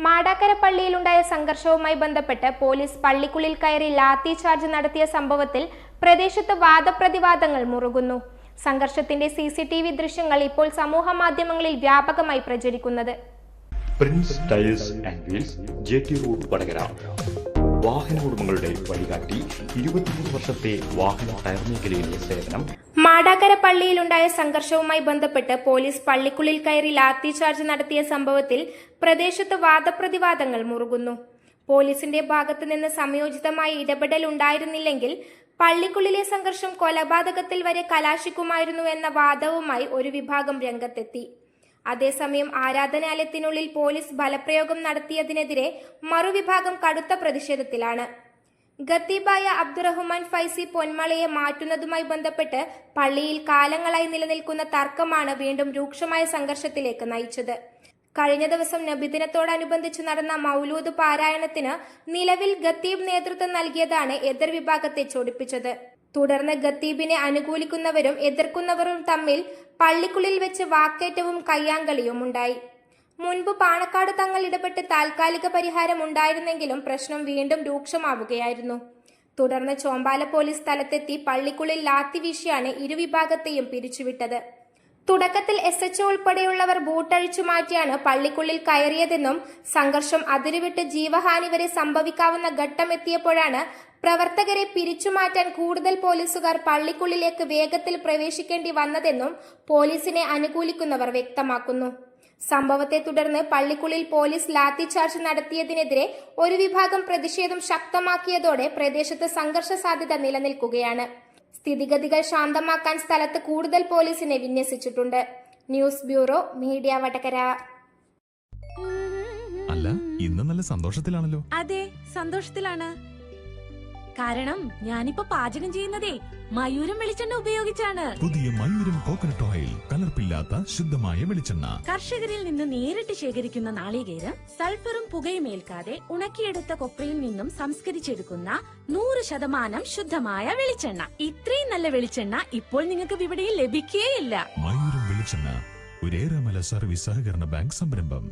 മാടാക്കര പള്ളിയിലുണ്ടായ സംഘർഷവുമായി ബന്ധപ്പെട്ട് പോലീസ് പള്ളിക്കുള്ളിൽ കയറി ലാത്തി ചാർജ് നടത്തിയ സംഭവത്തിൽ പ്രദേശത്ത് വാദപ്രതിവാദങ്ങൾ മുറുകുന്നു. സംഘർഷത്തിന്റെ CCTV ദൃശ്യങ്ങൾ ഇപ്പോൾ സമൂഹ മാധ്യമങ്ങളിൽ വ്യാപകമായി പ്രചരിക്കുന്നത്. Prince tyres and wheels, JT road, Vadakara. വാഹന ഉടമകളുടെ വഴികാട്ടി, 23 വർഷത്തെ വാഹന ടയർ മേഖലയിലെ സേവനം. മാടാക്കര പള്ളിയിലുണ്ടായ സംഘർഷവുമായി ബന്ധപ്പെട്ട് പോലീസ് പള്ളിക്കുള്ളിൽ കയറി ലാത്തി ചാർജ് നടത്തിയ സംഭവത്തിൽ പ്രദേശത്ത് വാദപ്രതിവാദങ്ങൾ മുറുകുന്നു. പോലീസിന്റെ ഭാഗത്തു നിന്ന് സമയോചിതമായ ഇടപെടൽ ഉണ്ടായിരുന്നില്ലെങ്കിൽ പള്ളിക്കുള്ളിലെ സംഘർഷം കൊലപാതകത്തിൽ വരെ കലാശിക്കുമായിരുന്നു എന്ന വാദവുമായി ഒരു വിഭാഗം രംഗത്തെത്തി. അതേസമയം ആരാധനാലയത്തിനുള്ളിൽ പോലീസ് ബലപ്രയോഗം നടത്തിയതിനെതിരെ മറുവിഭാഗം കടുത്ത പ്രതിഷേധത്തിലാണ്. ഖത്തീബായ അബ്ദുറഹ്മാൻ ഫൈസി പൊന്മളയെ മാറ്റുന്നതുമായി ബന്ധപ്പെട്ട് പള്ളിയിൽ കാലങ്ങളായി നിലനിൽക്കുന്ന തർക്കമാണ് വീണ്ടും രൂക്ഷമായ സംഘർഷത്തിലേക്ക് നയിച്ചത്. കഴിഞ്ഞ ദിവസം നബിദിനത്തോടനുബന്ധിച്ച് നടന്ന മൗലൂദ് പാരായണത്തിന് നിലവിൽ ഖത്തീബ് നേതൃത്വം നൽകിയതാണ് എതിർവിഭാഗത്തെ ചൊടിപ്പിച്ചത്. തുടർന്ന് ഖത്തീബിനെ അനുകൂലിക്കുന്നവരും എതിർക്കുന്നവരും തമ്മിൽ പള്ളിക്കുള്ളിൽ വെച്ച് വാക്കേറ്റവും കയ്യാങ്കളിയും ഉണ്ടായി. മുൻപ് പാണക്കാട് തങ്ങൾ ഇടപെട്ട് താൽക്കാലിക പരിഹാരം ഉണ്ടായിരുന്നെങ്കിലും പ്രശ്നം വീണ്ടും രൂക്ഷമാവുകയായിരുന്നു. തുടർന്ന് ചോമ്പാല പോലീസ് സ്ഥലത്തെത്തി പള്ളിക്കുള്ളിൽ ലാത്തി വീശിയാണ് ഇരുവിഭാഗത്തെയും പിരിച്ചുവിട്ടത്. തുടക്കത്തിൽ SHO ഉൾപ്പെടെയുള്ളവർ ബൂട്ടഴിച്ചു മാറ്റിയാണ് പള്ളിക്കുള്ളിൽ കയറിയതെന്നും സംഘർഷം അതിരുവിട്ട് ജീവഹാനി വരെ സംഭവിക്കാവുന്ന ഘട്ടം എത്തിയപ്പോഴാണ് പ്രവർത്തകരെ പിരിച്ചുമാറ്റാൻ കൂടുതൽ പോലീസുകാർ പള്ളിക്കുള്ളിലേക്ക് വേഗത്തിൽ പ്രവേശിക്കേണ്ടി വന്നതെന്നും പോലീസിനെ അനുകൂലിക്കുന്നവർ വ്യക്തമാക്കുന്നു. സംഭവത്തെ തുടർന്ന് പള്ളിക്കുള്ളിൽ പോലീസ് ലാത്തി ചാർജ് നടത്തിയതിനെതിരെ ഒരു വിഭാഗം പ്രതിഷേധം ശക്തമാക്കിയതോടെ പ്രദേശത്ത് സംഘർഷ സാധ്യത നിലനിൽക്കുകയാണ്. സ്ഥിതിഗതികൾ ശാന്തമാക്കാൻ സ്ഥലത്ത് കൂടുതൽ പോലീസിനെ വിന്യസിച്ചിട്ടുണ്ട്. News bureau, media, Vadakara. അല്ല, ഇന്ന് നല്ല സന്തോഷത്തിലാണല്ലോ. അതെ, സന്തോഷത്തിലാണ്. കാരണം ഞാനിപ്പോ പാചകം ചെയ്യുന്നതേ മയൂരം വെളിച്ചെണ്ണ ഉപയോഗിച്ചാണ്. പുതിയ മയൂരം കോക്കനട്ട് ഓയിൽ, കലർപ്പില്ലാത്ത ശുദ്ധമായ വെളിച്ചെണ്ണ. കർഷകരിൽ നിന്ന് നേരിട്ട് ശേഖരിക്കുന്ന നാളികേരം സൾഫറും പുകയും ഏൽക്കാതെ ഉണക്കിയെടുത്ത കൊപ്രയിൽ നിന്നും സംസ്കരിച്ചെടുക്കുന്ന 100% ശുദ്ധമായ വെളിച്ചെണ്ണ. ഇത്രയും നല്ല വെളിച്ചെണ്ണ ഇപ്പോൾ നിങ്ങൾക്ക് വിപണിയിൽ ലഭിക്കുകയില്ല. മയൂരം വെളിച്ചെണ്ണ, ഒരു ഏറെമല സർവീസ് സഹകരണ ബാങ്ക് സംരംഭം.